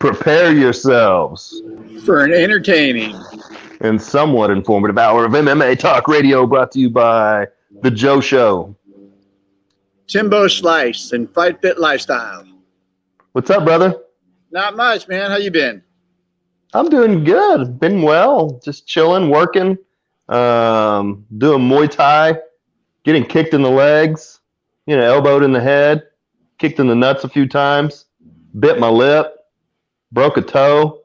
Prepare yourselves for an entertaining and somewhat informative hour of MMA Talk Radio brought to you by The Joe Show. Timbo Slice and Fight Fit Lifestyle. What's up, brother? Not much, man. How you been? I'm doing good. Been well. Just chilling, working, doing Muay Thai, getting kicked in the legs, elbowed in the head, kicked in the nuts a few times, bit my lip, broke a toe.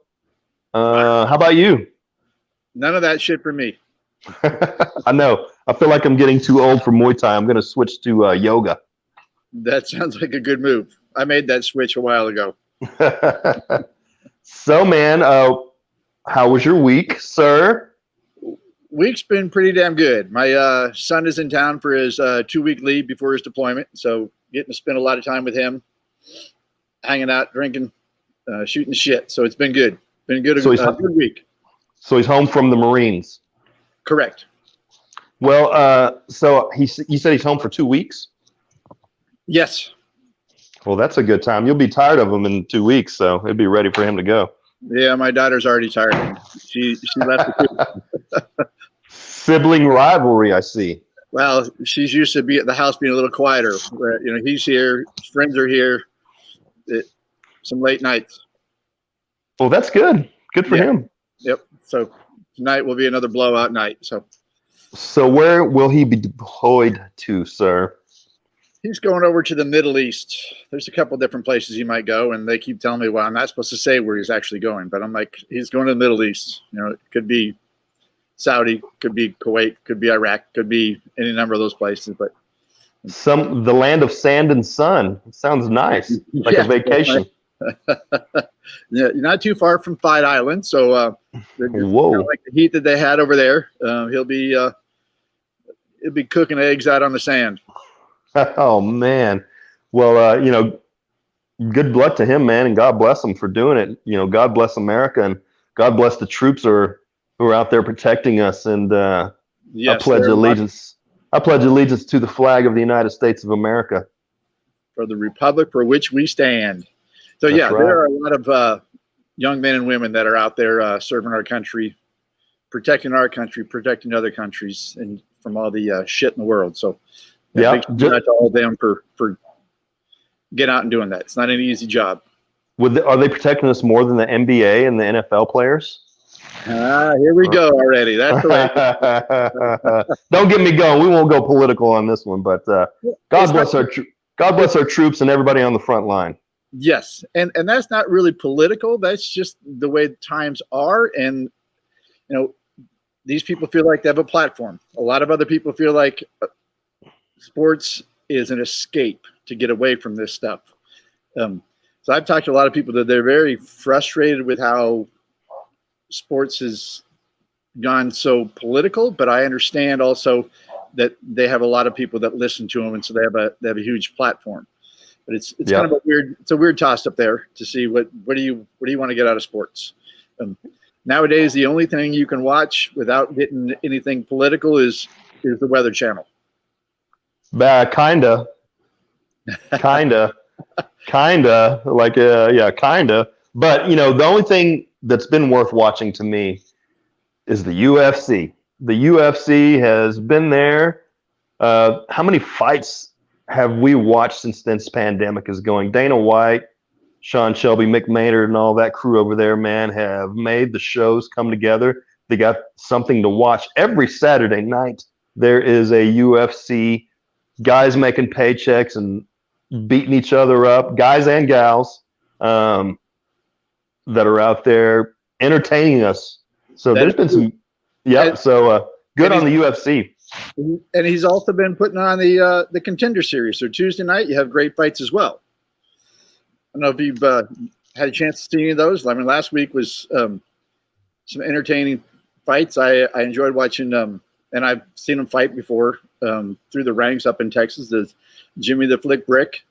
How about you? None of that shit for me. I know. I feel like I'm getting too old for Muay Thai. I'm going to switch to yoga. That sounds like a good move. I made that switch a while ago. So, man, how was your week, sir? Week's been pretty damn good. My son is in town for his 2-week leave before his deployment, so getting to spend a lot of time with him, hanging out, drinking, shooting shit. So it's been good. Been good. So good week. So he's home from the Marines. Correct. Well, so you said he's home for 2 weeks? Yes. Well, that's a good time. You'll be tired of him in 2 weeks, so it'd be ready for him to go. Yeah, my daughter's already tired of him. She left. Sibling rivalry, I see. Well, she's used to be at the house being a little quieter. Where, he's here, his friends are here. Some late nights. Well, that's good. Good for him. Yep. So tonight will be another blowout night. So where will he be deployed to, sir? He's going over to the Middle East. There's a couple different places he might go, and they keep telling me, well, I'm not supposed to say where he's actually going, but I'm like, he's going to the Middle East. It could be Saudi, could be Kuwait, could be Iraq, could be any number of those places. But the land of sand and sun. It sounds nice, like a vacation. Yeah, you're not too far from Fight Island, so whoa, like the heat that they had over there. He'll be cooking eggs out on the sand. Oh man, well, good luck to him, man, and God bless him for doing it. God bless America, and God bless the troops who are out there protecting us. And yes, I pledge allegiance. I pledge allegiance to the flag of the United States of America, for the republic for which we stand. So That's right. There are a lot of young men and women that are out there serving our country, protecting our country, protecting other countries, and from all the shit in the world. So yeah, to all of them for getting out and doing that. It's not an easy job. Are they protecting us more than the NBA and the NFL players? Here we go already. That's the way. Don't get me going. We won't go political on this one, but God bless our troops and everybody on the front line. Yes, and that's not really political. That's just the way times are, and these people feel like they have a platform. A lot of other people feel like sports is an escape to get away from this stuff. So I've talked to a lot of people that they're very frustrated with how sports has gone so political, but I understand also that they have a lot of people that listen to them, and so they have a huge platform. But it's kind of a weird toss up there to see what do you want to get out of sports. Nowadays, the only thing you can watch without getting anything political is the Weather Channel. Kinda, like kinda. But the only thing that's been worth watching to me is the UFC. The UFC has been there. How many fights have we watched since this pandemic is going? Dana White, Sean Shelby, Mick Maynard, and all that crew over there, man, have made the shows come together. They got something to watch every Saturday night. There is a UFC, guys making paychecks and beating each other up, guys and gals that are out there entertaining us. So there's been some, good on the UFC. And he's also been putting on the Contender Series. So Tuesday night, you have great fights as well. I don't know if you've had a chance to see any of those. I mean, last week was some entertaining fights. I enjoyed watching and I've seen him fight before through the ranks up in Texas. There's Jimmy the Flick Brick.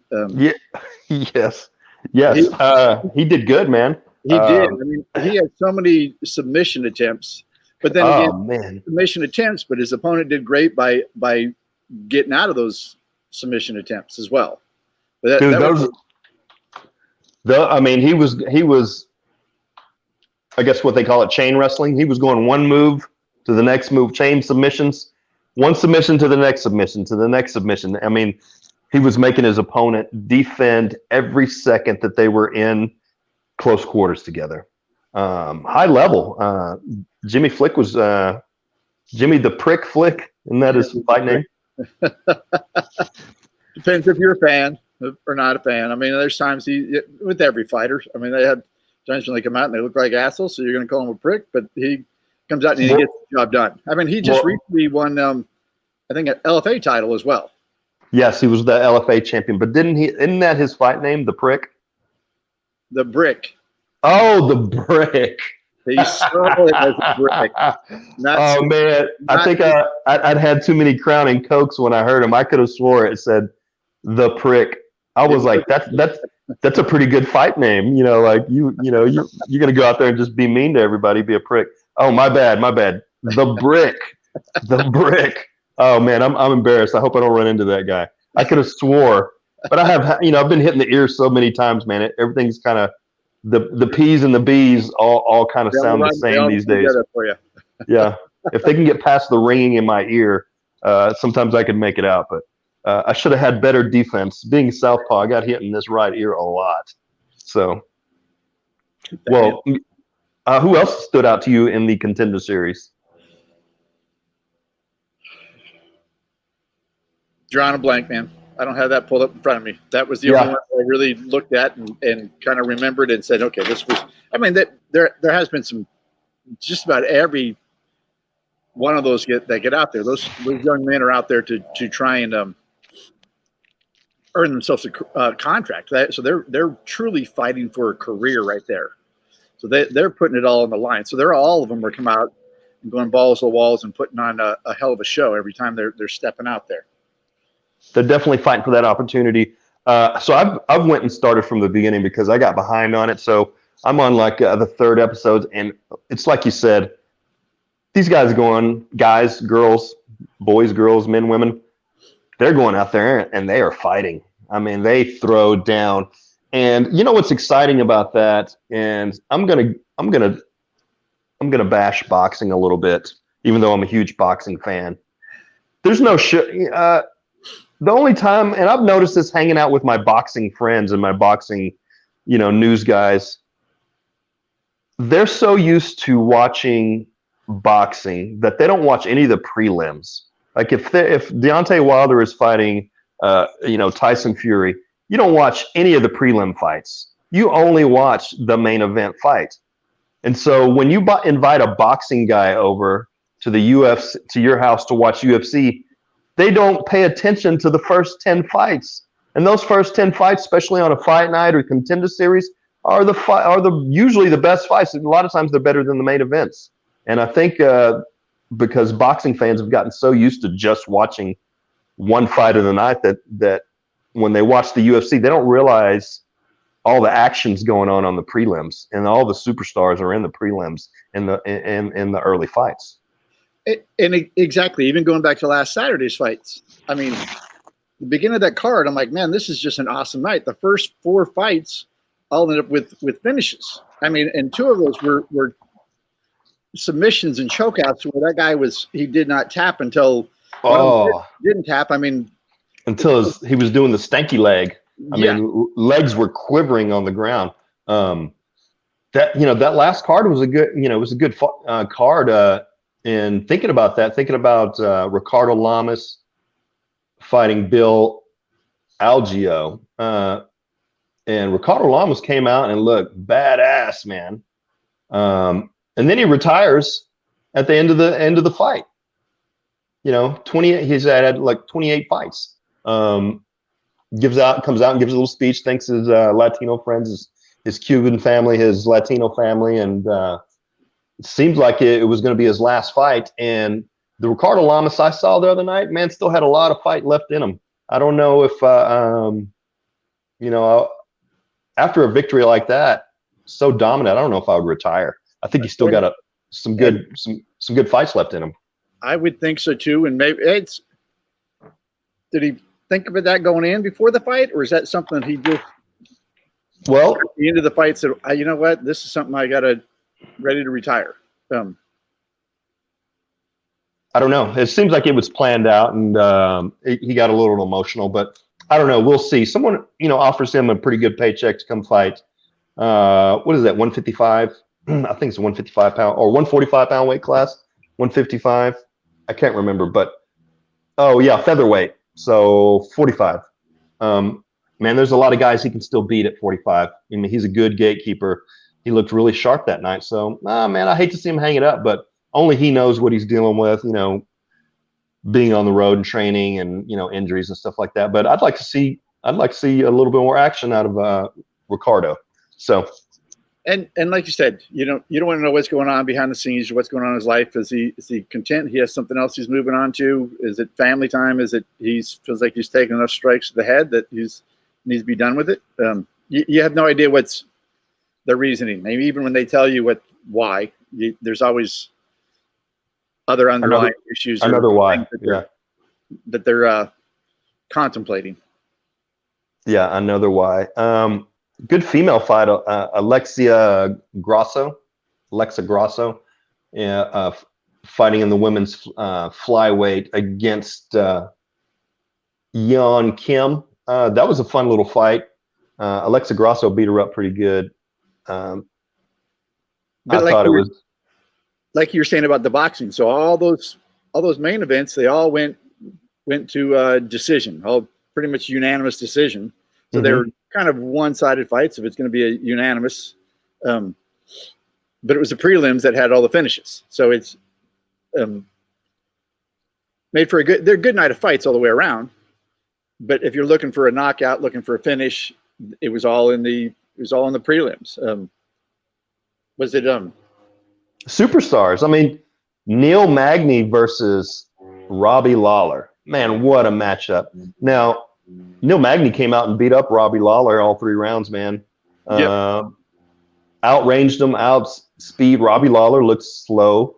Yes. He did good, man. He did. I mean, he had so many submission attempts. But then again, submission attempts, but his opponent did great by getting out of those submission attempps as well. But he was I guess what they call it, chain wrestling. He was going one move to the next move, chain submissions, one submission to the next submission to the next submission. I mean, he was making his opponent defend every second that they were in close quarters together. High level. Jimmy Flick was Jimmy the Prick Flick, isn't that his fight name? Depends if you're a fan or not a fan. I mean, there's times with every fighter. I mean, they have times when they come out and they look like assholes, so you're going to call him a prick, but he comes out and he gets the job done. I mean, he just recently won, I think, an LFA title as well. Yes, he was the LFA champion, but isn't that his fight name, the Prick? The Brick. Oh, the Brick. He stole it as a brick. Oh man, I think I'd had too many Crown & Cokes when I heard him. I could have swore it said the Prick. I was like, that's a pretty good fight name. You know, like you're gonna go out there and just be mean to everybody, be a prick. Oh, my bad. The Brick, the Brick. Oh man, I'm embarrassed. I hope I don't run into that guy. I could have swore, but I have. I've been hitting the ears so many times, man. Everything's kind of. The P's and the B's all kind of sound the same these days. Yeah, if they can get past the ringing in my ear, sometimes I can make it out. But I should have had better defense. Being southpaw, I got hit in this right ear a lot. So, well, who else stood out to you in the Contender Series? Drawing a blank, man. I don't have that pulled up in front of me. That was the only one I really looked at and kind of remembered and said, okay, this was. I mean, there has been some. Just about every one of those that get out there. Those young men are out there to try and earn themselves a contract. So they're truly fighting for a career right there. So they're putting it all on the line. So all of them are coming out and going balls to the walls and putting on a hell of a show every time they're stepping out there. They're definitely fighting for that opportunity. So I've went and started from the beginning because I got behind on it. So I'm on like the third episode, and it's like you said, these guys guys, girls, boys, girls, men, women, they're going out there and they are fighting. I mean, they throw down. And you know what's exciting about that? And I'm gonna bash boxing a little bit, even though I'm a huge boxing fan. There's no the only time, and I've noticed this hanging out with my boxing friends and my boxing, news guys, they're so used to watching boxing that they don't watch any of the prelims. Like if Deontay Wilder is fighting, Tyson Fury, you don't watch any of the prelim fights. You only watch the main event fight. And so when you invite a boxing guy over to the UFC, to your house to watch UFC, they don't pay attention to the first 10 fights. And those first 10 fights, especially on a fight night or Contender Series, are usually the best fights. A lot of times they're better than the main events. And I think because boxing fans have gotten so used to just watching one fight of the night that when they watch the UFC, they don't realize all the action's going on the prelims, and all the superstars are in the prelims in the early fights. Exactly. Even going back to last Saturday's fights. I mean, the beginning of that card, I'm like, man, this is just an awesome night. The first 4 fights all ended up with finishes. I mean, and 2 of those were submissions and chokeouts where that guy he did not tap until didn't tap. I mean, until he was doing the stanky leg. I mean, legs were quivering on the ground. That last card was a good card. And thinking about Ricardo Lamas fighting Bill Algeo, and Ricardo Lamas came out and looked badass, man. And then he retires at the end of the fight. 28. He's had like 28 fights. Comes out and gives a little speech. Thanks his Latino friends, his Cuban family, his Latino family, and. It seemed like it was going to be his last fight. And the Ricardo Lamas I saw the other night, man, still had a lot of fight left in him. I don't know if, after a victory like that, so dominant, I don't know if I would retire. I think he's still got some good fights left in him. I would think so too. And maybe did he think about that going in before the fight, or is that something he did? Well, at the end of the fight said, you know what, this is something I got to ready to retire. I don't know. It seems like it was planned out, and he got a little emotional. But I don't know. We'll see. Someone offers him a pretty good paycheck to come fight. What is that? 155? I think it's a 155 pound or 145 pound weight class. 155. I can't remember, but oh yeah, featherweight. So 45. Man, there's a lot of guys he can still beat at 45. I mean, he's a good gatekeeper. He looked really sharp that night. So, man, I hate to see him hang it up, but only he knows what he's dealing with, being on the road and training and, injuries and stuff like that. But I'd like to see a little bit more action out of Ricardo. So, and like you said, you don't want to know what's going on behind the scenes or what's going on in his life. Is he content? He has something else he's moving on to? Is it family time? Is it feels like he's taking enough strikes to the head that he's needs to be done with it? You have no idea what's the reasoning. Maybe even when they tell you why, there's always other underlying issues. Another why, that they're contemplating. Yeah, another why. Good female fight, Alexa Grasso, fighting in the women's flyweight against Yeon Kim. That was a fun little fight. Alexa Grasso beat her up pretty good. I thought it was like you were saying about the boxing. So all those main events, they all went to decision, all pretty much unanimous decision. So they were kind of one-sided fights if it's going to be a unanimous. But it was the prelims that had all the finishes. So it's made for they're a good night of fights all the way around. But if you're looking for a knockout, looking for a finish, it was all in the prelims. Was it superstars? I mean, Neil Magny versus Robbie Lawler. Man, what a matchup. Now, Neil Magny came out and beat up Robbie Lawler all 3 rounds, man. Outranged him, outspeed. Robbie Lawler looked slow,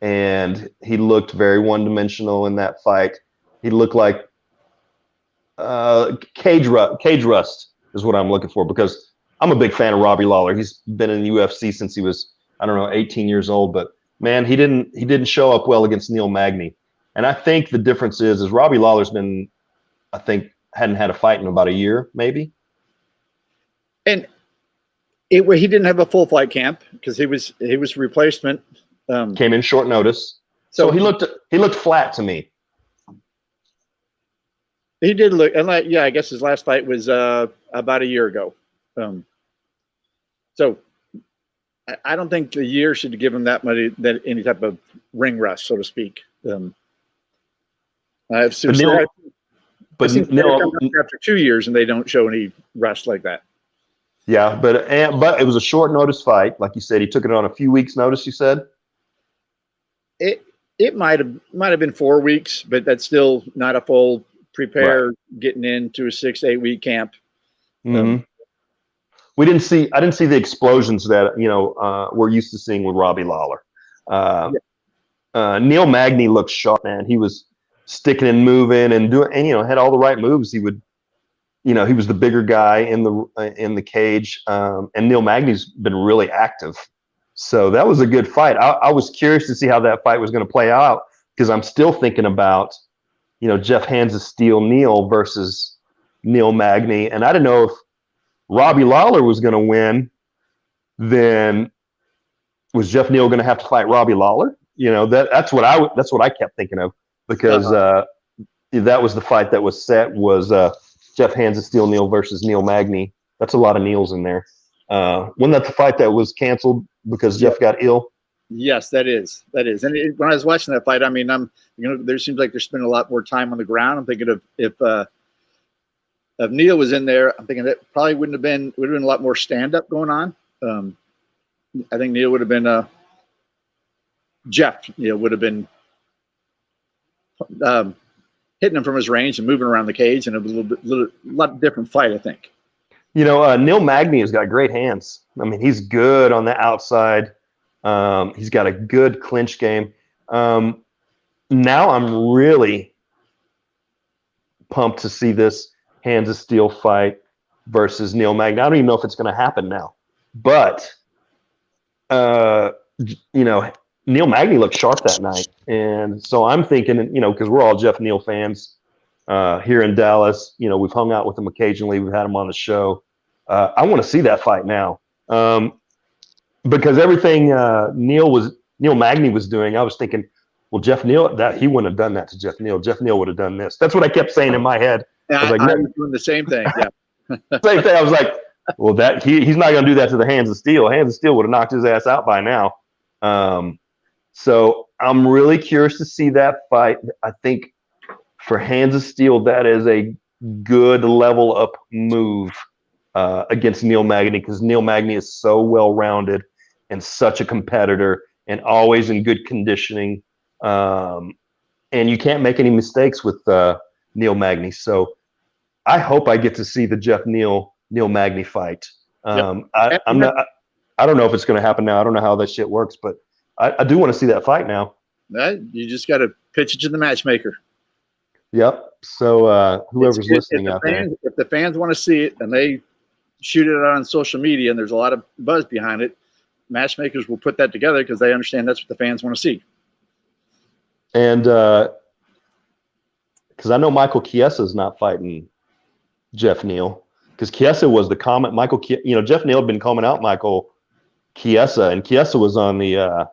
and he looked very one-dimensional in that fight. He looked like cage rust is what I'm looking for, because I'm a big fan of Robbie Lawler. He's been in the UFC since he was, 18 years old. But man, he didn't show up well against Neil Magny. And I think the difference is Robbie Lawler's been, hadn't had a fight in about a year, maybe. And he didn't have a full fight camp because he was replacement. Came in short notice, so he looked flat to me. He did look, and I guess his last fight was about a year ago. So I don't think the year should give him any type of ring rust, so to speak. I've seen after 2 years and they don't show any rust like that. Yeah, but it was a short notice fight, like you said. He took it on a few weeks' notice. You said it might have been 4 weeks, but that's still not a full prepare getting into a 6 to 8 week camp. I didn't see the explosions that we're used to seeing with Robbie Lawler. Neil Magny looked sharp, man. He was sticking and moving and doing, and had all the right moves. He would, he was the bigger guy in the cage. And Neil Magny's been really active, so that was a good fight. I was curious to see how that fight was going to play out, because I'm still thinking about, Jeff Hands of Steel Neil versus Neil Magny, and I didn't know if Robbie Lawler was going to win, then was Jeff Neal going to have to fight Robbie Lawler? That's what I kept thinking of, because that was the fight that was set, was Jeff Hands of Steel Neal versus Neil Magny. That's a lot of Neils in there. Wasn't that the fight that was canceled because Jeff got ill? Yes, that is. And when I was watching that fight, there seems like they're spending a lot more time on the ground. I'm thinking of if Neil was in there, I'm thinking that probably would have been a lot more stand up going on. I think Neil would have been Jeff. Would have been hitting him from his range and moving around the cage, and a lot different fight, I think. Neil Magny has got great hands. I mean, he's good on the outside. He's got a good clinch game. Now I'm really pumped to see this Hands of Steel fight versus Neil Magny. I don't even know if it's going to happen now, but you know, Neil Magny looked sharp that night. And so I'm thinking, you know, because we're all Jeff Neal fans here in Dallas. You know, we've hung out with him occasionally. We've had him on the show. I want to see that fight now because everything Neil Magny was doing, I was thinking, well, Jeff Neal, that he wouldn't have done that to Jeff Neal. Jeff Neal would have done this. That's what I kept saying in my head. I was, like, I was doing the same thing. Yeah. Same thing. I was like, well, that he's not going to do that to the Hands of Steel. Hands of Steel would have knocked his ass out by now. So I'm really curious to see that fight. I think for Hands of Steel, that is a good level up move against Neil Magny because Neil Magny is so well-rounded and such a competitor and always in good conditioning. And you can't make any mistakes with Neil Magny. So I hope I get to see the Jeff Neal Magny fight. I don't know if it's going to happen now. I don't know how that shit works, but I do want to see that fight now. You just got to pitch it to the matchmaker. Yep. So whoever's listening out there, if the fans want to see it and they shoot it on social media and there's a lot of buzz behind it, matchmakers will put that together because they understand that's what the fans want to see. And because I know Michael Chiesa is not fighting Jeff Neal because Chiesa was the comment. Jeff Neal had been calling out Michael Chiesa, and Chiesa was on the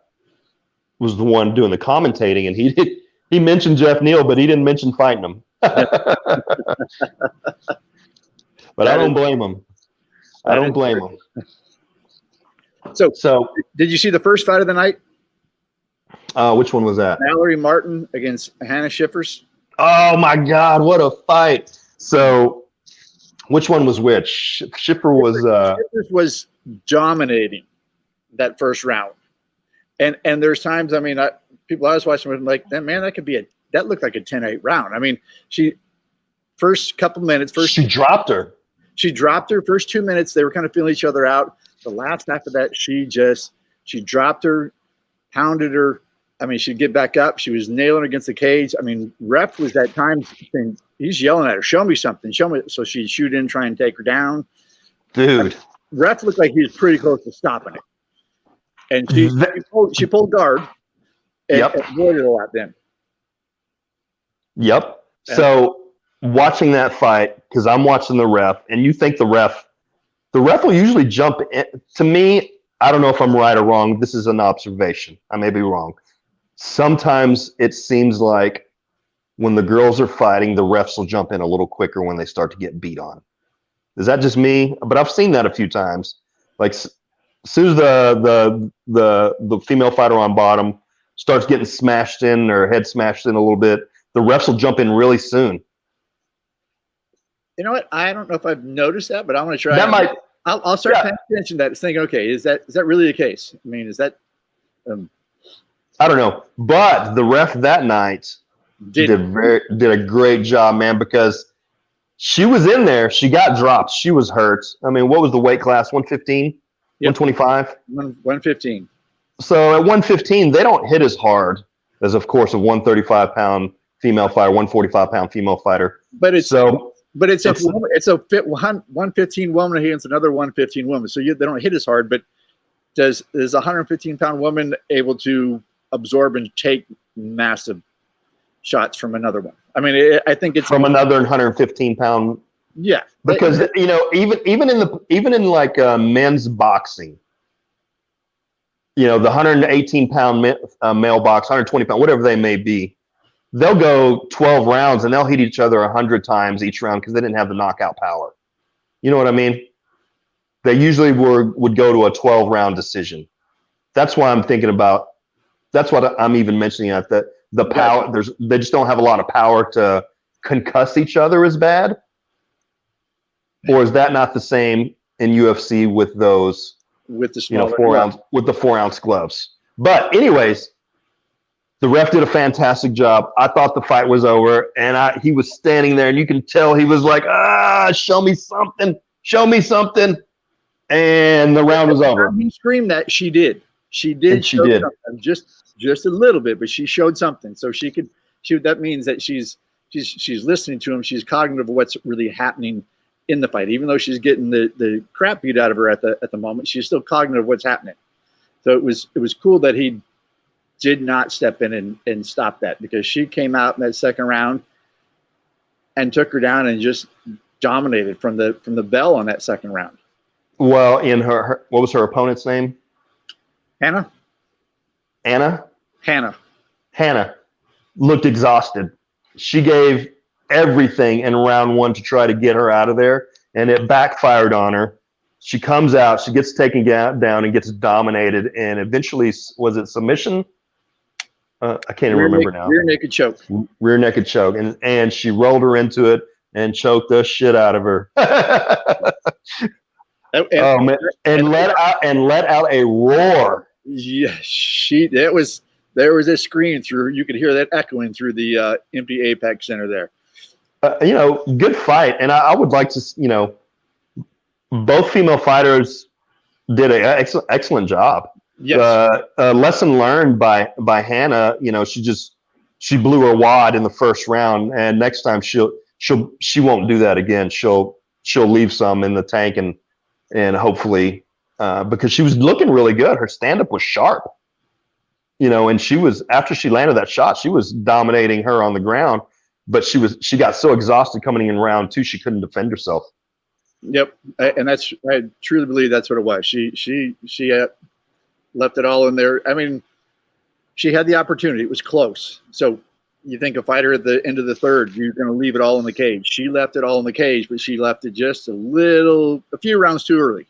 was the one doing the commentating, and he mentioned Jeff Neal, but he didn't mention fighting him. But I don't blame him. I don't blame him. So did you see the first fight of the night? Which one was that? Mallory Martin against Hannah Schiffers. Oh my God, what a fight! So, which one was which? Schiffers was dominating that first round, and there's times. I mean, people I was watching with like, man, that looked like a 10-8 round. I mean, first couple minutes, she dropped her. She dropped her first 2 minutes. They were kind of feeling each other out. The last half of that, she dropped her, pounded her. I mean, she'd get back up. She was nailing against the cage. I mean, ref was at times saying, he's yelling at her, show me something, show me. So she'd shoot in, try and take her down. Dude. I mean, ref looked like he was pretty close to stopping it. And she pulled guard and avoided a lot then. Yep. So watching that fight, because I'm watching the ref, and you think the ref will usually jump in. To me, I don't know if I'm right or wrong. This is an observation. I may be wrong. Sometimes it seems like when the girls are fighting, the refs will jump in a little quicker when they start to get beat on. Is that just me? But I've seen that a few times. Like as soon as the female fighter on bottom starts getting smashed in or head smashed in a little bit, the refs will jump in really soon. You know what? I don't know if I've noticed that, but I'm going to try. That I'll start paying attention to that, thinking, okay, is that really the case? I mean, is that? I don't know, but the ref that night did a great job, man, because she was in there. She got dropped. She was hurt. I mean, what was the weight class? 115, 125, 115. So at 115, they don't hit as hard as, of course, a 135-pound female fighter, 145-pound female fighter. But it's a 115 woman against another 115 woman. So they don't hit as hard, but is a 115-pound woman able to absorb and take massive shots from another one? I mean, I think it's from another 115-pound. Yeah, because even in like men's boxing, the 118-pound male box, 120-pound, whatever they may be, they'll go 12 rounds and they'll hit each other 100 times each round because they didn't have the knockout power. You know what I mean? They usually would go to a 12-round decision. That's why I'm thinking about. That's what I'm even mentioning that the power. They just don't have a lot of power to concuss each other as bad. Or is that not the same in UFC with those? With the smaller 4-ounce gloves. But anyways, the ref did a fantastic job. I thought the fight was over, and he was standing there, and you can tell he was like, show me something, and the round was over. He screamed that she did. She did. Just a little bit, but she showed something. So that means that she's listening to him. She's cognitive of what's really happening in the fight, even though she's getting the crap beat out of her at the moment. She's still cognitive of what's happening. So it was cool that he did not step in and stop that, because she came out in that second round and took her down and just dominated from the bell on that second round. Well, in her what was her opponent's name? Hannah looked exhausted. She gave everything in round one to try to get her out of there, and it backfired on her. She comes out, she gets taken down and gets dominated, and eventually, was it submission? I can't even remember now. Rear naked choke. Rear naked choke, and she rolled her into it and choked the shit out of her. Oh man! And let out a roar. Yeah, there was a scream through. You could hear that echoing through the empty Apex Center there. Good fight, and I would like to, both female fighters did an excellent job. Yes. Lesson learned by Hannah. She blew her wad in the first round, and next time she won't do that again. She'll leave some in the tank and hopefully, because she was looking really good. Her stand-up was sharp, and after she landed that shot, she was dominating her on the ground, but she got so exhausted coming in round two, she couldn't defend herself. Yep. And I truly believe that's what it was. She left it all in there. I mean, she had the opportunity. It was close. So you think a fighter at the end of the third, you're going to leave it all in the cage. She left it all in the cage, but she left it just a few rounds too early.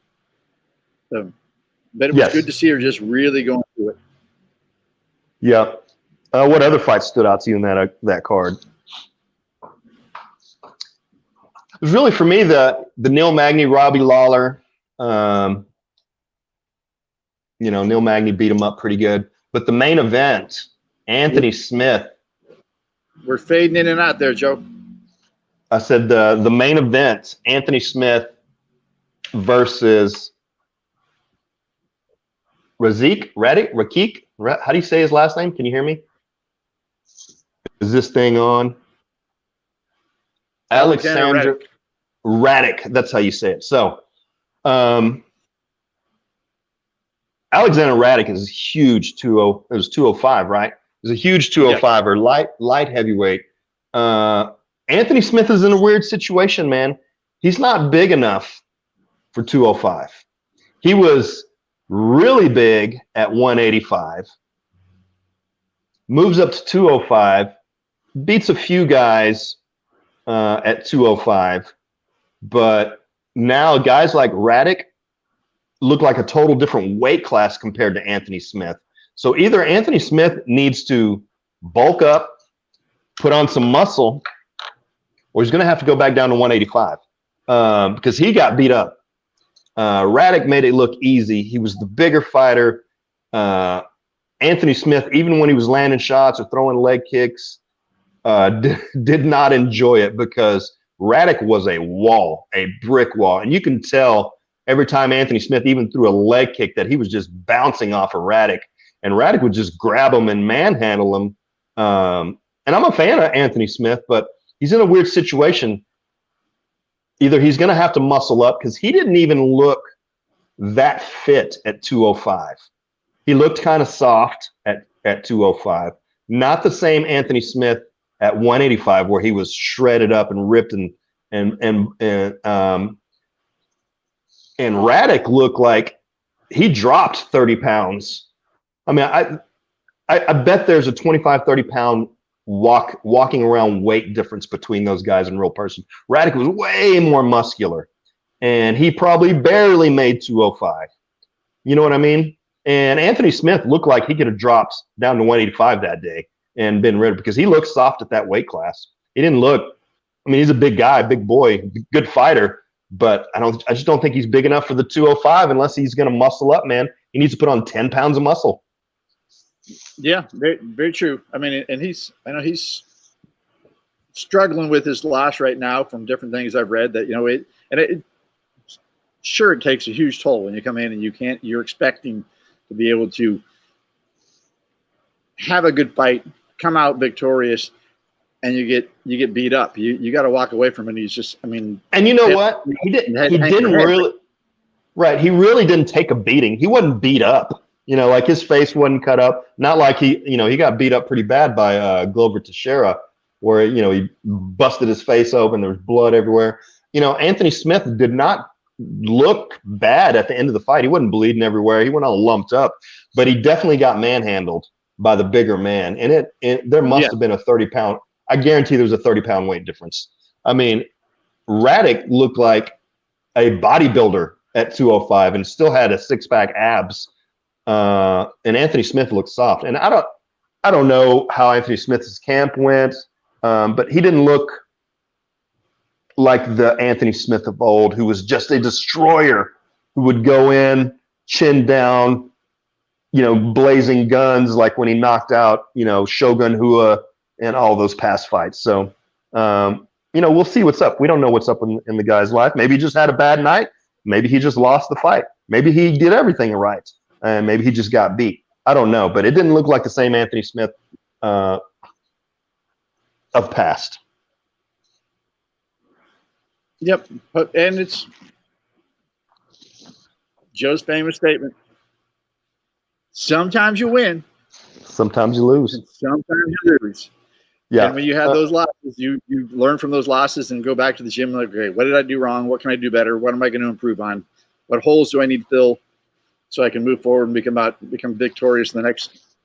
So, but it was good to see her just really going through it. Yeah. What other fights stood out to you in that card? It was really, for me, the Neil Magny, Robbie Lawler. Neil Magny beat him up pretty good. But the main event, Anthony Smith. We're fading in and out there, Joe. I said the main event, Anthony Smith versus Rakik. How do you say his last name? Can you hear me? Is this thing on? Alexander Radek. That's how you say it. So, Alexander Radek is huge. It was 205, right? It was a huge 205 or light heavyweight. Anthony Smith is in a weird situation, man. He's not big enough for 205. He was really big at 185. Moves up to 205. Beats a few guys at 205, but now guys like Radek look like a total different weight class compared to Anthony Smith. So either Anthony Smith needs to bulk up, put on some muscle, or he's going to have to go back down to 185 because he got beat up. Radek made it look easy. He was the bigger fighter. Anthony Smith, even when he was landing shots or throwing leg kicks, did not enjoy it because Radek was a brick wall. And you can tell every time Anthony Smith even threw a leg kick that he was just bouncing off of Radek. And Radek would just grab him and manhandle him. And I'm a fan of Anthony Smith, but he's in a weird situation. Either he's going to have to muscle up because he didn't even look that fit at 205. He looked kind of soft at 205. Not the same Anthony Smith at 185 where he was shredded up and ripped and Radek looked like he dropped 30 pounds. I mean, I bet there's a 25, 30 pound walking around weight difference between those guys in real person. Radek was way more muscular, and he probably barely made 205. You know what I mean? And Anthony Smith looked like he could have dropped down to 185 that day and been rid of because he looked soft at that weight class. He didn't look. I mean, he's a big guy, big boy, good fighter, but I just don't think he's big enough for the 205 unless he's going to muscle up, man. He needs to put on 10 pounds of muscle. Yeah, very, very true. I mean, and I know he's struggling with his loss right now from different things I've read that, sure, it takes a huge toll when you come in and you're expecting to be able to have a good fight, come out victorious, and you get beat up. You got to walk away from it. He's just, I mean, and you know what? He really didn't take a beating. He wasn't beat up. You know, like his face wasn't cut up. Not like he got beat up pretty bad by Glover Teixeira, where he busted his face open. There was blood everywhere. Anthony Smith did not look bad at the end of the fight. He wasn't bleeding everywhere. He went all lumped up, but he definitely got manhandled by the bigger man. And there must have been a 30-pound. I guarantee there's a 30-pound weight difference. I mean, Radek looked like a bodybuilder at 205 and still had a six-pack abs. And Anthony Smith looked soft. And I don't know how Anthony Smith's camp went, but he didn't look like the Anthony Smith of old, who was just a destroyer, who would go in, chin down, blazing guns, like when he knocked out, Shogun Rua and all those past fights. So, we'll see what's up. We don't know what's up in the guy's life. Maybe he just had a bad night. Maybe he just lost the fight. Maybe he did everything right. And maybe he just got beat. I don't know, but it didn't look like the same Anthony Smith of past. Yep, and it's Joe's famous statement. Sometimes you win. Sometimes you lose. Sometimes you lose. Yeah. And when you have those losses, you learn from those losses and go back to the gym like, okay, what did I do wrong? What can I do better? What am I going to improve on? What holes do I need to fill so I can move forward and become victorious in the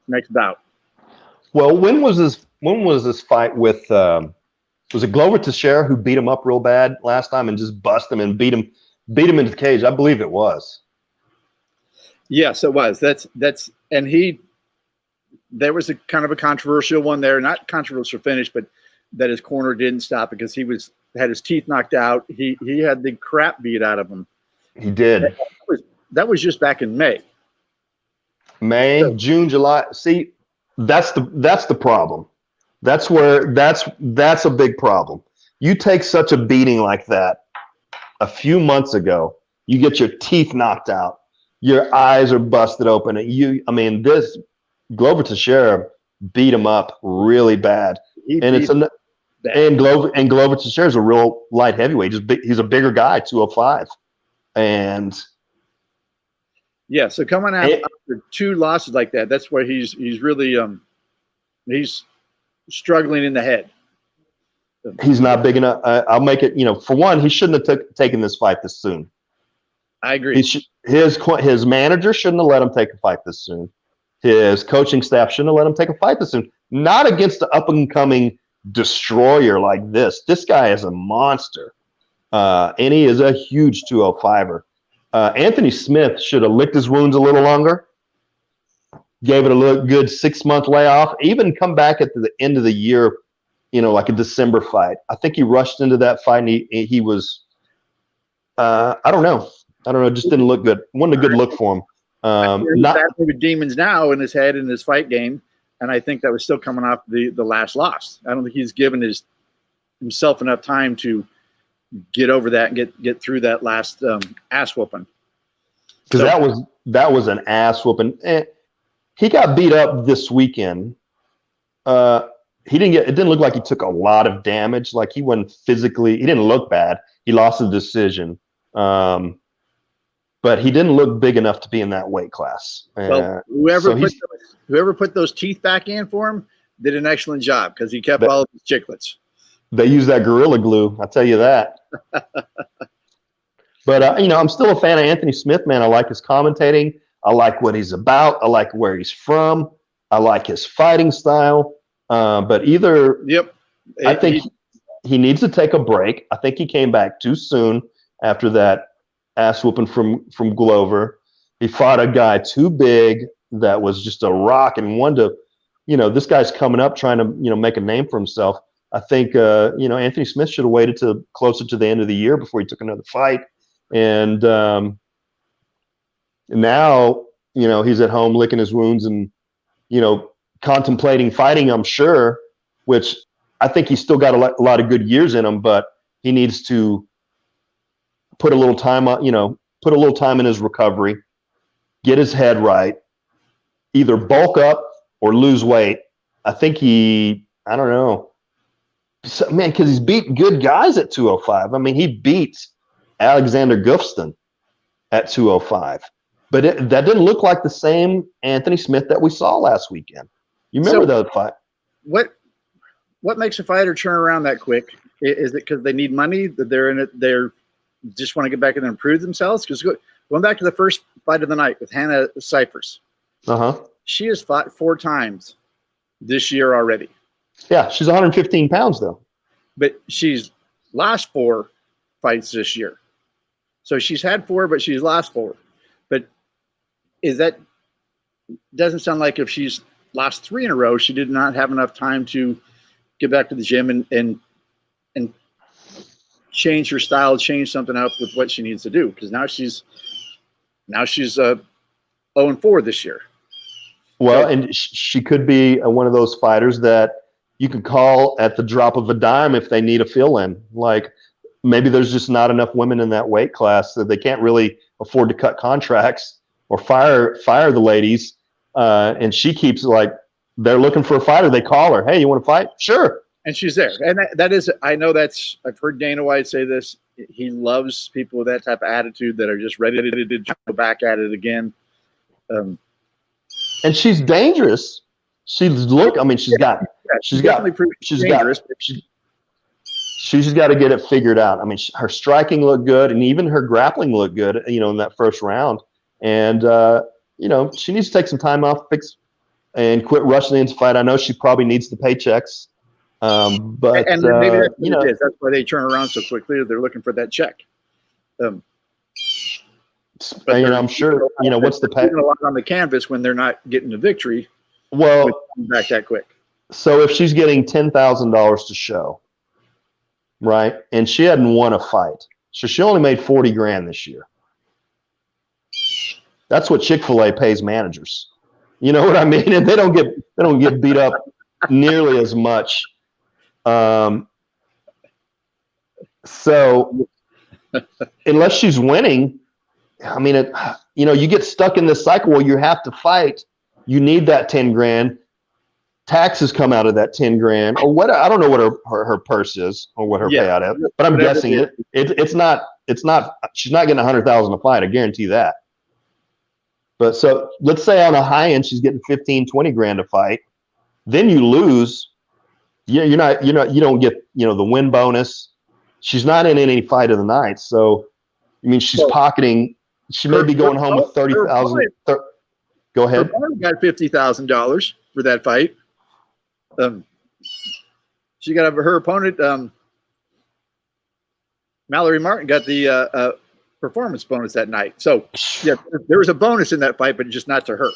next bout? Well, when was this fight with was it Glover Teixeira who beat him up real bad last time and just bust him and beat him into the cage? I believe it was. Yes, it was. There was a kind of a controversial one there, not controversial finish, but that his corner didn't stop because he had his teeth knocked out. He had the crap beat out of him. He did. That was just back in May. June, July. See, that's the problem. That's a big problem. You take such a beating like that a few months ago, you get your teeth knocked out, your eyes are busted open, and this Glover Teixeira beat him up really bad. And Glover Teixeira is a real light heavyweight. He's a bigger guy, 205, and yeah. So coming out after two losses like that, that's where he's really he's struggling in the head. He's not big enough. I'll make it. For one, he shouldn't have taken this fight this soon. I agree. His manager shouldn't have let him take a fight this soon. His coaching staff shouldn't have let him take a fight this soon. Not against the up-and-coming destroyer like this. This guy is a monster. And he is a huge 205er. Anthony Smith should have licked his wounds a little longer, gave it a good 6-month layoff, even come back at the end of the year, like a December fight. I think he rushed into that fight and he was, I don't know. It just didn't look good. Wasn't a good look for him. Not with demons now in his head in his fight game, and I think that was still coming off the last loss. I don't think he's given himself enough time to get over that and get through that last ass whooping. Because that was an ass whooping. He got beat up this weekend. It didn't look like he took a lot of damage. Like he didn't look bad. He lost the decision. But he didn't look big enough to be in that weight class. Well, whoever put those teeth back in for him did an excellent job because he kept all of his chiclets. They used that Gorilla Glue, I'll tell you that. But, I'm still a fan of Anthony Smith, man. I like his commentating. I like what he's about. I like where he's from. I like his fighting style. But I think he needs to take a break. I think he came back too soon after that ass whooping from Glover. He fought a guy too big that was just a rock and wanted to, this guy's coming up trying to, make a name for himself. I think, Anthony Smith should have waited till closer to the end of the year before he took another fight. And now, he's at home licking his wounds and, contemplating fighting, I'm sure, which I think he's still got a lot of good years in him, but he needs to put a little time in his recovery, get his head right, either bulk up or lose weight. I think I don't know. So, man, because he's beat good guys at 205. I mean, he beat Alexander Gustafsson at 205. But that didn't look like the same Anthony Smith that we saw last weekend. You remember that fight? What makes a fighter turn around that quick? Is it because they need money? That they're in it? They're just want to get back in and improve themselves? Because going back to the first fight of the night with Hannah Cyphers, she has fought 4 times this year already. Yeah, she's 115 pounds though. But she's lost 4 fights this year. So she's had 4, but she's lost 4. But doesn't sound like if she's lost 3 in a row, she did not have enough time to get back to the gym and change her style, change something up with what she needs to do. Because now she's 0-4 this year. Well, and she could be one of those fighters that you can call at the drop of a dime if they need a fill-in. Like maybe there's just not enough women in that weight class that they can't really afford to cut contracts or fire the ladies. And she keeps like, they're looking for a fighter. They call her. Hey, you want to fight? Sure. And she's there. And that is, I know I've heard Dana White say this. He loves people with that type of attitude that are just ready to go back at it again. And she's dangerous. She's got to get it figured out. I mean, her striking looked good, and even her grappling looked good, in that first round. And, she needs to take some time off, and quit rushing into fight. I know she probably needs the paychecks. But maybe that's what it is. That's why they turn around so quickly. They're looking for that check. But I'm sure, what's the pay? A lot on the canvas when they're not getting the victory. Well, back that quick. So if she's getting $10,000 to show, right, and she hadn't won a fight, so she only made $40,000 this year. That's what Chick-fil-A pays managers. You know what I mean? And they don't get beat up nearly as much. So unless she's winning, I mean, you get stuck in this cycle where you have to fight. You need that $10,000. Taxes come out of that $10,000 or what? I don't know what her purse is or what her payout is, but I'm guessing it's not. She's not getting $100,000 a fight. I guarantee that. But so let's say on a high end she's getting $15,000-$20,000 a fight. Then you lose. You don't get the win bonus. She's not in any fight of the night. So I mean, she's pocketing. She may be going home with $30,000. Go ahead. Her opponent got $50,000 for that fight. She got her opponent. Mallory Martin got the performance bonus that night. So yeah, there was a bonus in that fight, but just not to her.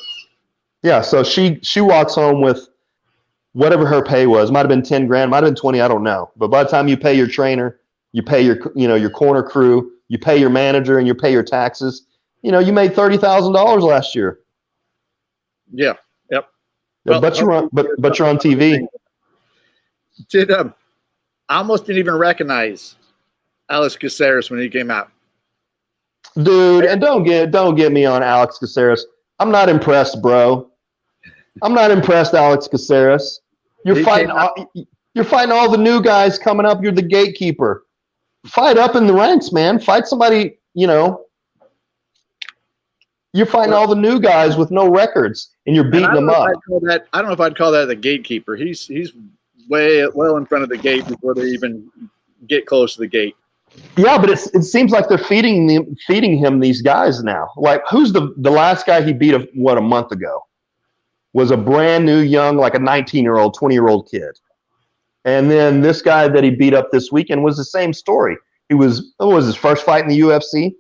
Yeah. So she walks home with whatever her pay was. Might have been $10,000, might have been 20. I don't know. But by the time you pay your trainer, you pay your corner crew, you pay your manager, and you pay your taxes. You made $30,000 last year. Yeah. Yep. Well, but you're on TV. I almost didn't even recognize Alex Caceres when he came out. Dude, and don't get me on Alex Caceres. I'm not impressed, bro. I'm not impressed, Alex Caceres. You're fighting all the new guys coming up. You're the gatekeeper. Fight up in the ranks, man. Fight somebody, You're fighting all the new guys with no records, and you're beating them up. I don't know if I'd call that the gatekeeper. He's way well in front of the gate before they even get close to the gate. Yeah, but it seems like they're feeding him these guys now. Like, who's the last guy he beat a month ago? Was a brand new young, like a 19-year-old, 20-year-old kid. And then this guy that he beat up this weekend was the same story. It was his first fight in the UFC.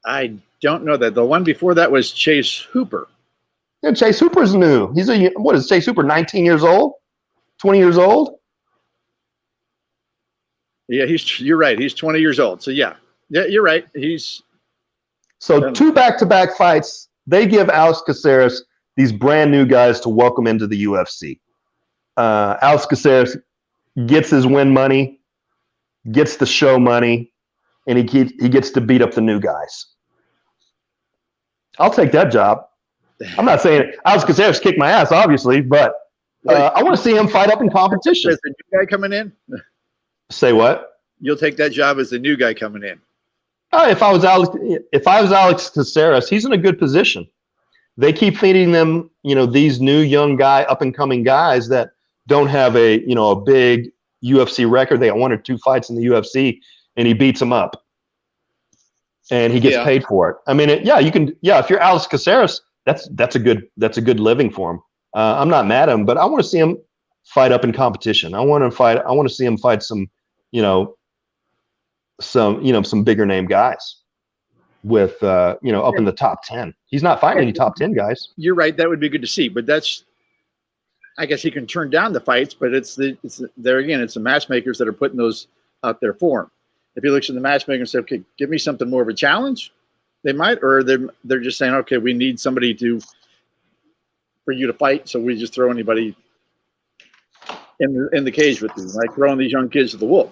I don't know that. The one before that was Chase Hooper. Yeah, Chase Hooper's new. What is Chase Hooper, 19 years old? 20 years old? Yeah, you're right. He's 20 years old. So yeah, you're right. So 2 back-to-back fights. They give Alex Caceres these brand new guys to welcome into the UFC. Alex Caceres gets his win money, gets the show money, and he gets to beat up the new guys. I'll take that job. I'm not saying Alex Caceres kicked my ass, obviously, but I want to see him fight up in competition. As the new guy coming in? Say what? You'll take that job as the new guy coming in. If I was Alex Caceres, he's in a good position. They keep feeding them, these new young up and coming guys that don't have a big UFC record. They got 1 or 2 fights in the UFC, and he beats them up, and he gets paid for it. I mean, you can. Yeah, if you're Alex Caceres, that's a good living for him. I'm not mad at him, but I want to see him fight up in competition. I want to see him fight some bigger name guys with up in the top 10. He's not fighting any top 10 guys. You're right. That would be good to see, but I guess he can turn down the fights, but it's there again. It's the matchmakers that are putting those out there for him. If he looks at the matchmaker and says, "Okay, give me something more of a challenge," they might, or they're just saying, "Okay, we need somebody for you to fight, so we just throw anybody in the cage with you, like throwing these young kids to the wolf."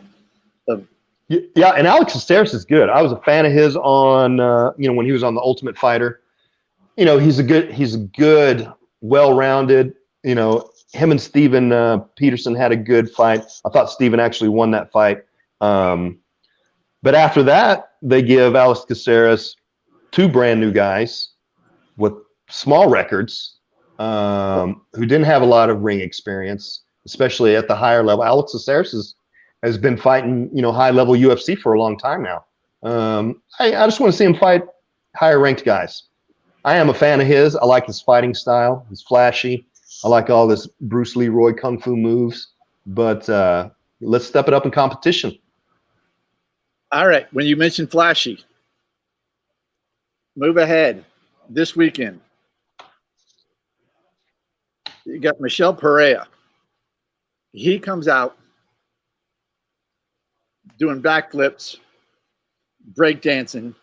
Yeah, and Alex Caceres is good. I was a fan of his on when he was on The Ultimate Fighter. He's a good, well-rounded. Him and Steven Peterson had a good fight. I thought Steven actually won that fight. But after that, they give Alex Caceres 2 brand new guys with small records who didn't have a lot of ring experience, especially at the higher level. Alex Caceres has been fighting, high-level UFC for a long time now. I just want to see him fight higher-ranked guys. I am a fan of his. I like his fighting style. He's flashy. I like all this Bruce Leroy kung fu moves. But let's step it up in competition. All right. When you mentioned flashy, move ahead this weekend. You got Michel Pereira. He comes out doing backflips, breakdancing.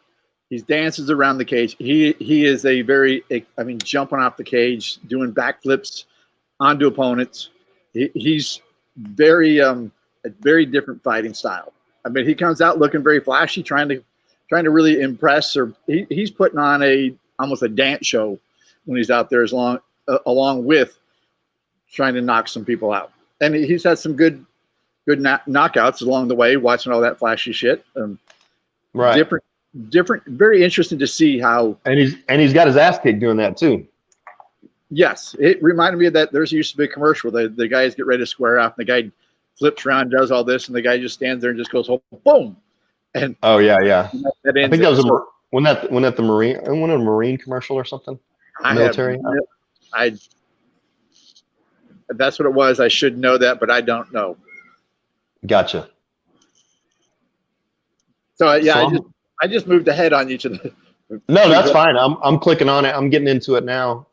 He dances around the cage. He is jumping off the cage, doing backflips onto opponents. He's a very different fighting style. I mean, he comes out looking very flashy, trying to really impress. Or he's putting on almost a dance show when he's out there, along with trying to knock some people out. And he's had some good knockouts along the way, watching all that flashy shit. Right. Different, very interesting to see how. And he's got his ass kicked doing that too. Yes, it reminded me of that. There's used to be a commercial where the guys get ready to square off, and the guy flips around, does all this, and the guy just stands there and just goes, oh, boom. And oh yeah. I think that was one of the Marine commercial or something. Military. That's what it was. I should know that, but I don't know. Gotcha. So yeah, I just moved ahead on you to the. No, that's fine. I'm clicking on it. I'm getting into it now.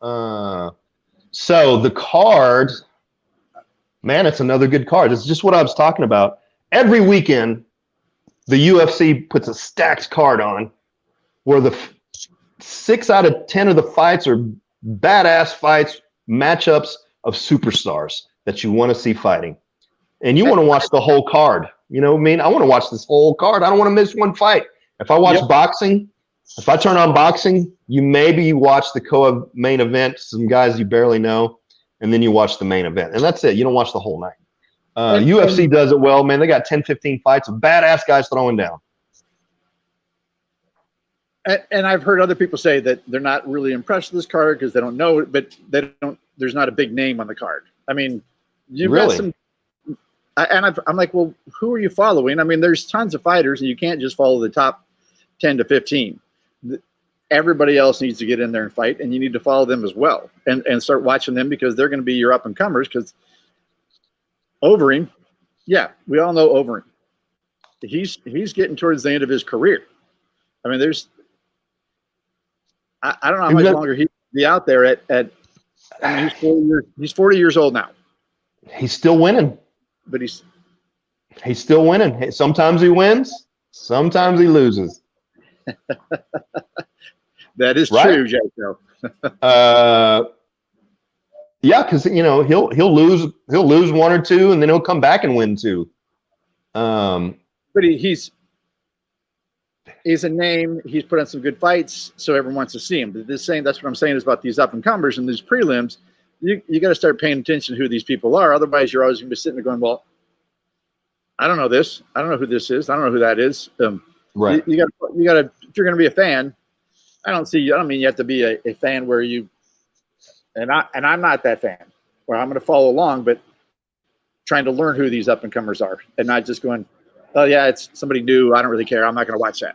So the card, man, it's another good card. It's just what I was talking about. Every weekend, the UFC puts a stacked card on where the 6 out of 10 of the fights are badass fights, matchups of superstars that you want to see fighting. And you want to watch the whole card. You know what I mean? I want to watch this whole card. I don't want to miss one fight. If I watch boxing, if I turn on boxing, you watch the co-main event, some guys you barely know, and then you watch the main event. And that's it. You don't watch the whole night. UFC does it well, man. They got 10, 15 fights of badass guys throwing down. And I've heard other people say that they're not really impressed with this card because they don't know it, but there's not a big name on the card. I mean, you've got some. And I'm like, well, who are you following? I mean, there's tons of fighters, and you can't just follow the top 10 to 15. Everybody else needs to get in there and fight, and you need to follow them as well and start watching them because they're going to be your up-and-comers. Because Overeem, yeah, we all know Overeem. He's getting towards the end of his career. I mean, I don't know how much longer he'll be out there I mean, he's 40 years old now. He's still winning. But he's still winning. Sometimes he wins, sometimes he loses. That is right? true, Jaco. Yeah, because he'll lose 1 or 2, and then he'll come back and win 2. But he's a name. He's put on some good fights, so everyone wants to see him. But that's what I'm saying is about these up and comers and these prelims. You got to start paying attention to who these people are. Otherwise, you're always going to be sitting there going, well, I don't know this. I don't know who this is. I don't know who that is. Right. You got to, if you're going to be a fan, I don't mean you have to be a fan where and I'm not that fan where I'm going to follow along, but trying to learn who these up and comers are and not just going, oh yeah, it's somebody new. I don't really care. I'm not going to watch that.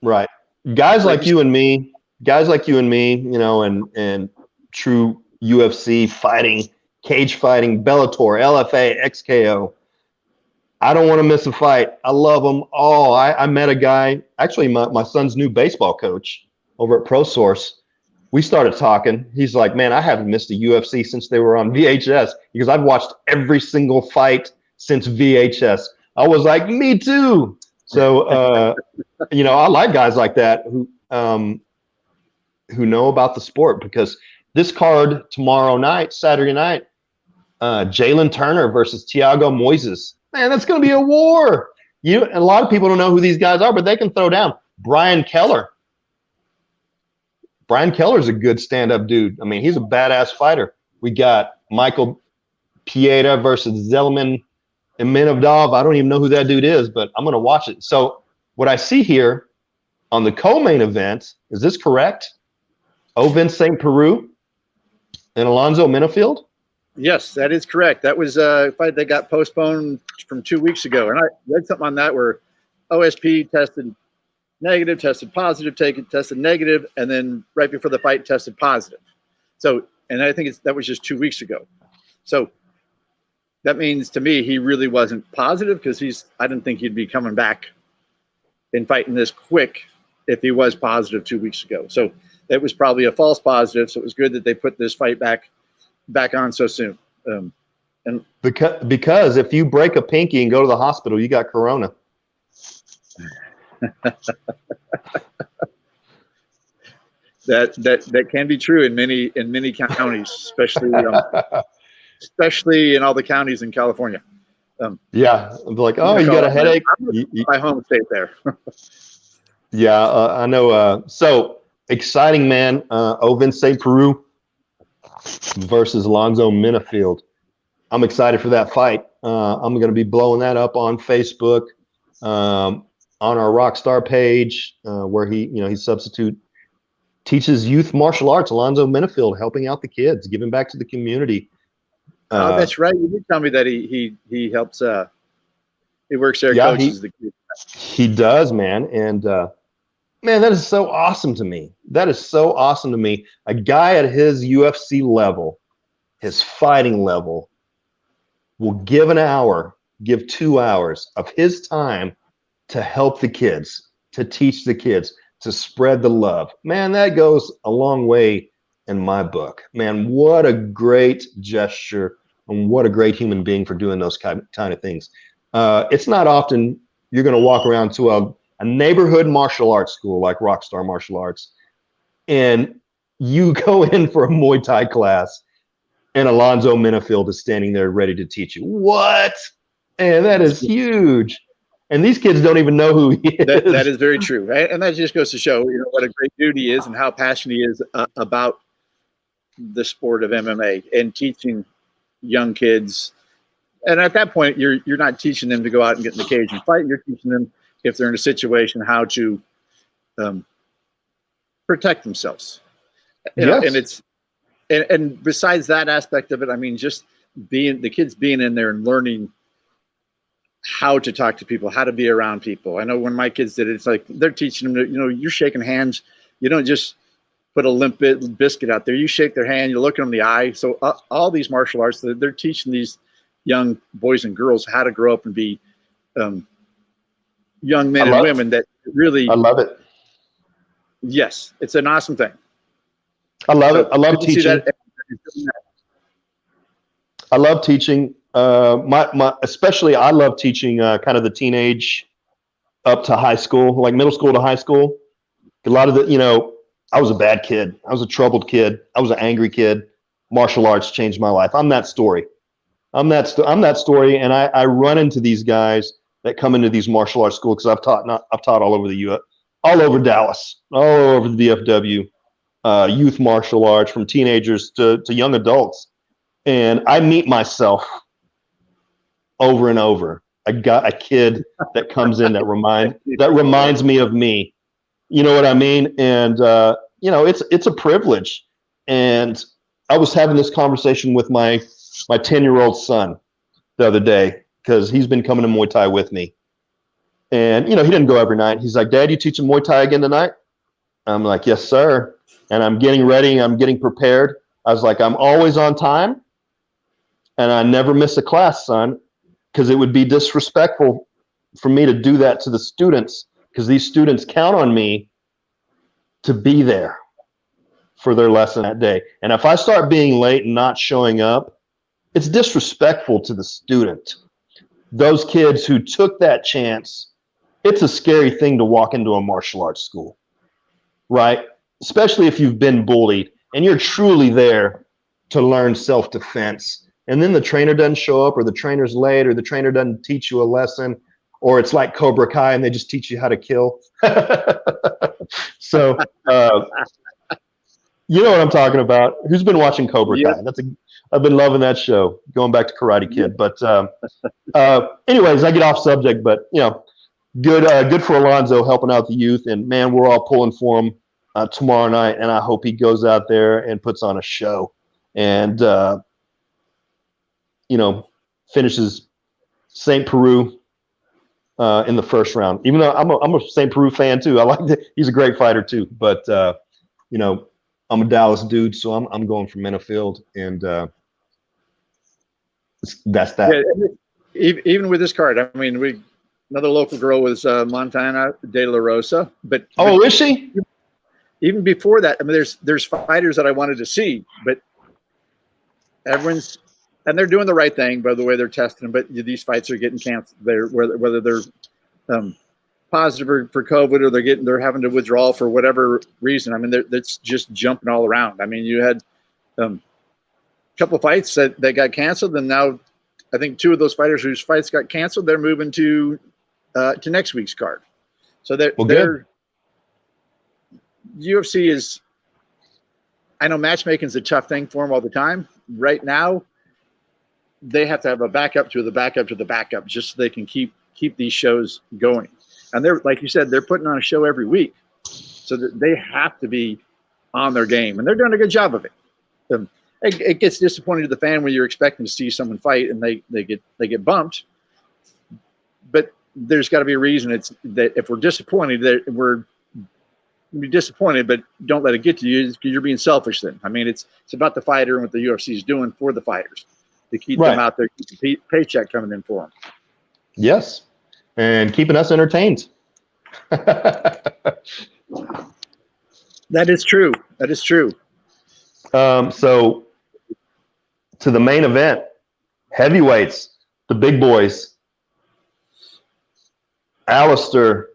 Right. Guys like you and me, and true UFC fighting, cage fighting, Bellator, LFA, XKO. I don't want to miss a fight. I love them all. I met a guy, actually my son's new baseball coach over at ProSource. We started talking. He's like, man, I haven't missed a UFC since they were on VHS because I've watched every single fight since VHS. I was like, me too. So, I like guys like that who know about the sport, because this card tomorrow night, Saturday night, Jalen Turner versus Thiago Moises. Man, that's going to be a war. A lot of people don't know who these guys are, but they can throw down. Brian Keller. Brian Keller's a good stand-up dude. I mean, he's a badass fighter. We got Michael Pieta versus Zelman Imenov. I don't even know who that dude is, but I'm going to watch it. So what I see here on the co-main event, is this correct? Ovin St. Peru and Alonzo Minifield? Yes, that is correct. That was a fight that got postponed from 2 weeks ago. And I read something on that where OSP tested negative, tested positive, tested negative, and then right before the fight tested positive. So, and I think that was just 2 weeks ago. So that means to me he really wasn't positive, because I didn't think he'd be coming back and fighting this quick if he was positive 2 weeks ago. So that was probably a false positive. So it was good that they put this fight back on so soon. And because if you break a pinky and go to the hospital, you got corona. that can be true in many counties, especially in all the counties in California. Yeah, like, oh, you got a headache. My home state there. Yeah, I know. So exciting, man. Ovin St. Peru versus Alonzo Minifield. I'm excited for that fight. I'm going to be blowing that up on Facebook, on our Rockstar page, where he substitute teaches youth martial arts. Alonzo Minifield, helping out the kids, giving back to the community. Oh, that's right. You did tell me that he helps. He works there, coaches the kids. He does, man. And man, that is so awesome to me. That is so awesome to me. A guy at his UFC level, his fighting level, will give 2 hours of his time to help the kids, to teach the kids, to spread the love. Man, that goes a long way in my book. Man, what a great gesture, and what a great human being for doing those kind of things. It's not often you're going to walk around to a neighborhood martial arts school like Rockstar Martial Arts, and you go in for a Muay Thai class, and Alonzo Minifield is standing there ready to teach you. What? And that is huge. And these kids don't even know who he is. That is very true, right? And that just goes to show, what a great dude he is and how passionate he is about the sport of MMA and teaching young kids. And at that point, you're not teaching them to go out and get in the cage and fight. You're teaching them, if they're in a situation, how to protect themselves. Yes. And it's and besides that aspect of it, I mean, just the kids being in there and learning how to talk to people, how to be around people. I know when my kids did it, it's like they're teaching them to, you're shaking hands. You don't just put a limp biscuit out there. You shake their hand, you look them in the eye. So all these martial arts, they're teaching these young boys and girls how to grow up and be young men and women that really. I love it. Yes, it's an awesome thing. I love it. I love teaching. I love teaching. Especially I love teaching kind of the teenage up to high school, like middle school to high school. A lot of I was a bad kid. I was a troubled kid. I was an angry kid. Martial arts changed my life. I'm that story. I'm that story. And I run into these guys that come into these martial arts schools, because I've taught all over the U.S., all over Dallas, all over the DFW, youth martial arts, from teenagers to young adults. And I meet myself over and over I got a kid that comes in that reminds me of me. You know what I mean? And you know, it's a privilege. And I was having this conversation with my 10-year-old son the other day because he's been coming to Muay Thai with me. And you know, he didn't go every night. He's like, "Dad, you teaching Muay Thai again tonight?" I'm like, "Yes, sir." And I'm getting ready. I'm getting prepared. I was like, "I'm always on time, and I never miss a class, son, because it would be disrespectful for me to do that to the students, because these students count on me to be there for their lesson that day. And if I start being late and not showing up, it's disrespectful to the student. Those kids who took that chance, it's a scary thing to walk into a martial arts school, right? Especially if you've been bullied and you're truly there to learn self-defense. And then the trainer doesn't show up, or the trainer's late, or the trainer doesn't teach you a lesson, or it's like Cobra Kai and they just teach you how to kill. So, you know what I'm talking about. Who's been watching Cobra Kai? I've been loving that show, going back to Karate Kid. But anyways, I get off subject, but you know, good for Alonzo helping out the youth. And man, we're all pulling for him tomorrow night. And I hope he goes out there and puts on a show and, you know, finishes St. Peru in the first round. Even though I'm a St. Peru fan too. I like that. He's a great fighter too. But you know, I'm a Dallas dude, so I'm going for Minifield, and that's that. Yeah, even with this card, I mean, another local girl was Montana De La Rosa, but Is she? Even before that, I mean, there's fighters that I wanted to see, but and they're doing the right thing by the way they're testing them. But these fights are getting canceled. Whether they're positive for COVID, or they're having to withdraw for whatever reason. I mean, that's just jumping all around. I mean, you had a couple of fights that got canceled, and now I think two of those fighters whose fights got canceled, they're moving to next week's card. So they're UFC is. I know matchmaking is a tough thing for them all the time. Right now, they have to have a backup to the backup to the backup just so they can keep these shows going. And they're, like you said, they're putting on a show every week, so that they have to be on their game, and they're doing a good job of it. It gets disappointing to the fan when you're expecting to see someone fight and they get bumped. But there's got to be a reason. It's that if we're disappointed, that we're disappointed, but don't let it get to you, because you're being selfish. Then I mean, it's about the fighter and what the UFC is doing for the fighters to keep them out there, keep the paycheck coming in for them. Yes. And keeping us entertained. That is true. That is true. So to the main event, heavyweights, the big boys. Alistair,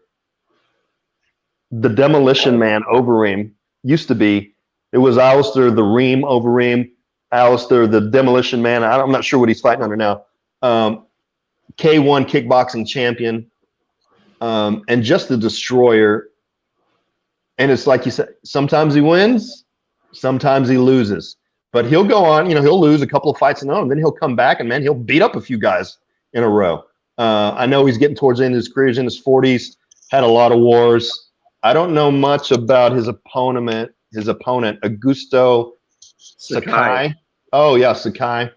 the Demolition Man Overeem, used to be. It was Alistair the Reem Overeem, Alistair the Demolition Man. I'm not sure what he's fighting under now. K1 kickboxing champion, and just the destroyer. And it's like you said, sometimes he wins, sometimes he loses. But he'll go on, you know, he'll lose a couple of fights in a row, and then he'll come back and, man, he'll beat up a few guys in a row. I know he's getting towards the end of his career. He's in his 40s, had a lot of wars. I don't know much about his opponent, Augusto Sakai. Oh, yeah, Sakai.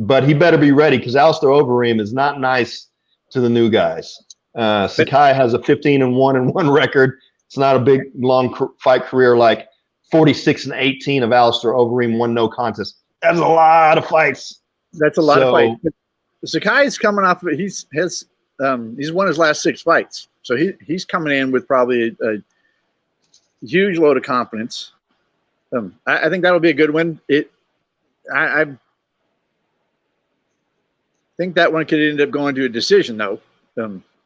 But he better be ready, because Alistair Overeem is not nice to the new guys. Sakai has a 15-1 record. It's not a big, long fight career like 46-18 of Alistair Overeem, won no contest. That's a lot of fights. That's a lot of fights. Sakai's coming off of it. He's won his last 6 fights. So he's coming in with probably a huge load of confidence. I think that'll be a good one. I think that one could end up going to a decision, though.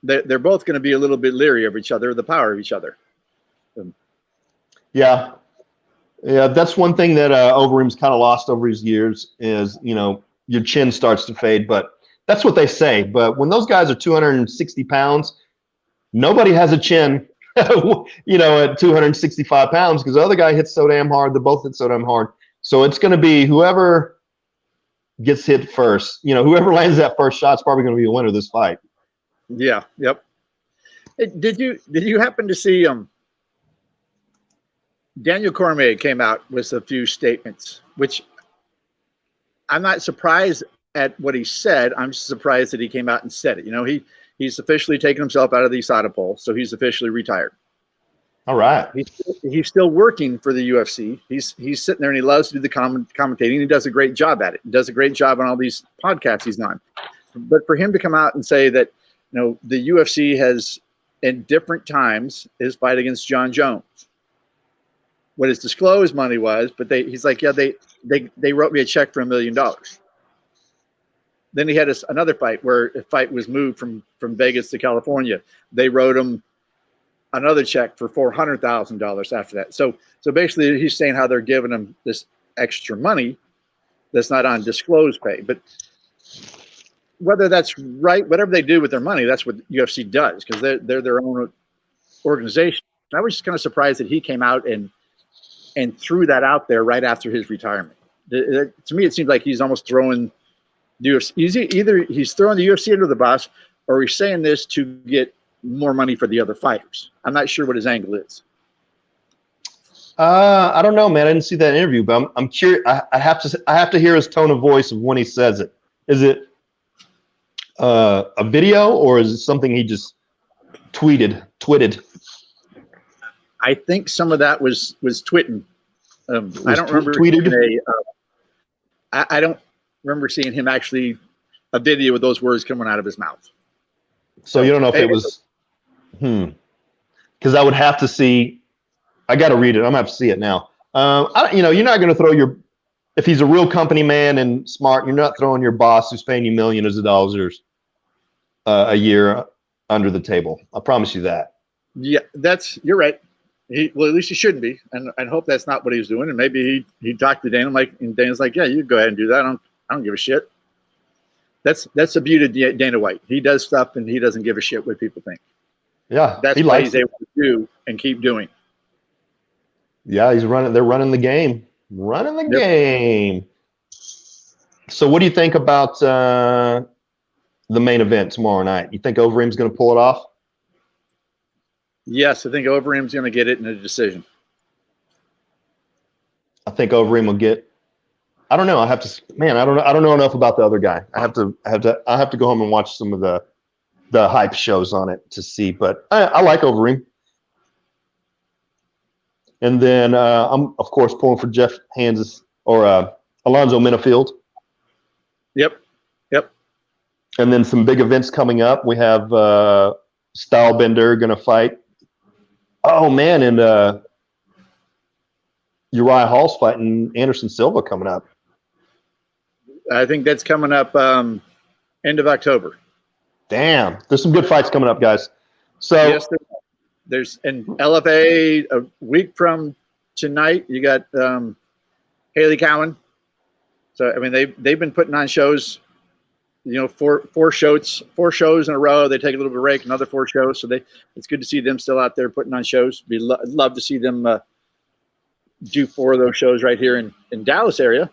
They're both going to be a little bit leery of each other, the power of each other. Yeah, that's one thing that Overeem's kind of lost over his years is, you know, your chin starts to fade. But that's what they say. But when those guys are 260 pounds, nobody has a chin, you know, at 265 pounds, because the other guy hits so damn hard. They both hit so damn hard. So it's going to be whoever gets hit first. You know, whoever lands that first shot is probably going to be the winner of this fight. Yeah. Yep. Did you happen to see Daniel Cormier came out with a few statements, which I'm not surprised at what he said. I'm just surprised that he came out and said it. You know, he's officially taken himself out of the USADA poll, so he's officially retired. All right. He's still working for the UFC. He's sitting there and he loves to do the commentating. He does a great job at it. He does a great job on all these podcasts he's on. But for him to come out and say that, you know, the UFC has, in different times, his fight against John Jones, what his disclosed money was, but he's like, yeah, they wrote me a check for $1 million. Then he had another fight where a fight was moved from Vegas to California. They wrote him another check for $400,000 after that. So basically he's saying how they're giving him this extra money that's not on disclosed pay. But whether that's right, whatever they do with their money, that's what UFC does, because they're their own organization. I was just kind of surprised that he came out and threw that out there right after his retirement. To me, it seems like he's almost throwing the UFC. Either he's throwing the UFC under the bus, or he's saying this to get more money for the other fighters. I'm not sure what his angle is. I don't know, man. I didn't see that interview, but I'm curious. I have to hear his tone of voice of when he says it. Is it a video, or is it something he just tweeted? I think some of that was twitting. I don't remember tweeted. I don't remember seeing him actually a video with those words coming out of his mouth. So you don't know if it was, because I would have to see. I got to read it. I'm gonna have to see it now. You're not going to throw if he's a real company man and smart, you're not throwing your boss who's paying you millions of dollars a year under the table. I promise you that. Yeah, you're right. At least he shouldn't be, and I hope that's not what he was doing. And maybe he talked to Dana, and Dana's like, yeah, you go ahead and do that. I don't give a shit. That's the beauty of Dana White. He does stuff and he doesn't give a shit what people think. Yeah, that's what he's able to do and keep doing. Yeah, they're running the game. Game. So what do you think about the main event tomorrow night? You think Overeem's going to pull it off? Yes, I think Overeem's going to get it in a decision. I think Overeem will get. I don't know. I don't know enough about the other guy. I have to go home and watch some of the hype shows on it to see. But I like Overeem. And then I'm of course pulling for Jeff Hanses or Alonzo Minifield. Yep. And then some big events coming up. We have Stylebender going to fight. Oh man, and Uriah Hall's fighting Anderson Silva coming up. I think that's coming up end of October. Damn, there's some good fights coming up, guys. So yes, there's an LFA a week from tonight. You got Haley Cowan. So I mean they've been putting on shows. You know, four shows in a row. They take a little bit of break, another 4 shows. So it's good to see them still out there putting on shows. Love to see them do 4 of those shows right here in Dallas area.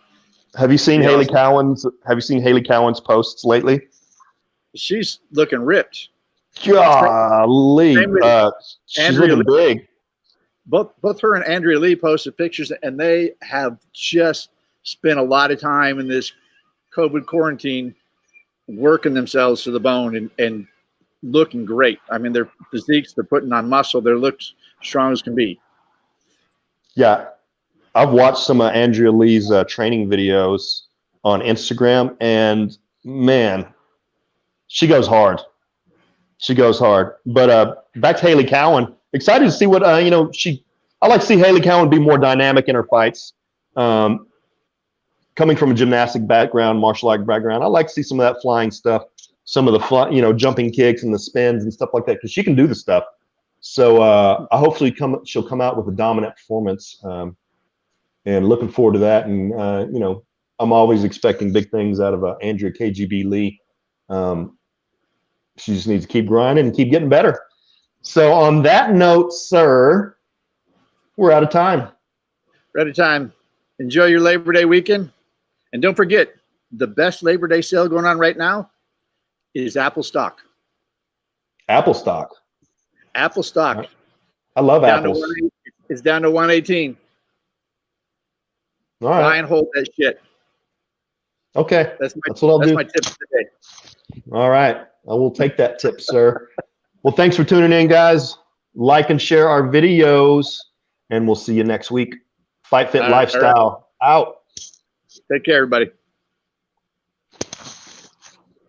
Have you seen Haley Cowan's posts lately? She's looking ripped. Golly, she's looking big. Both her and Andrea Lee posted pictures, and they have just spent a lot of time in this COVID quarantine working themselves to the bone and looking great. I mean, their physiques, they're putting on muscle. They look strong as can be. Yeah. I've watched some of Andrea Lee's training videos on Instagram, and man, she goes hard. But back to Haley Cowan. Excited to see what I like to see Haley Cowan be more dynamic in her fights. Coming from a gymnastic background, martial art background, I like to see some of that flying stuff, some of the jumping kicks and the spins and stuff like that, because she can do the stuff. So hopefully she'll come out with a dominant performance, and looking forward to that. And I'm always expecting big things out of Andrea KGB Lee. She just needs to keep grinding and keep getting better. So on that note, sir, we're out of time. We're out of time. Enjoy your Labor Day weekend. And don't forget, the best Labor Day sale going on right now is Apple stock. Apple stock. Apple stock. I love Down apples. It's down to 118. All right. Buy and hold that shit. Okay. That's what I'll do. That's my tip today. All right. I will take that tip, sir. Well, thanks for tuning in, guys. Like and share our videos, and we'll see you next week. Fight Fit All right. Lifestyle out. Take care, everybody.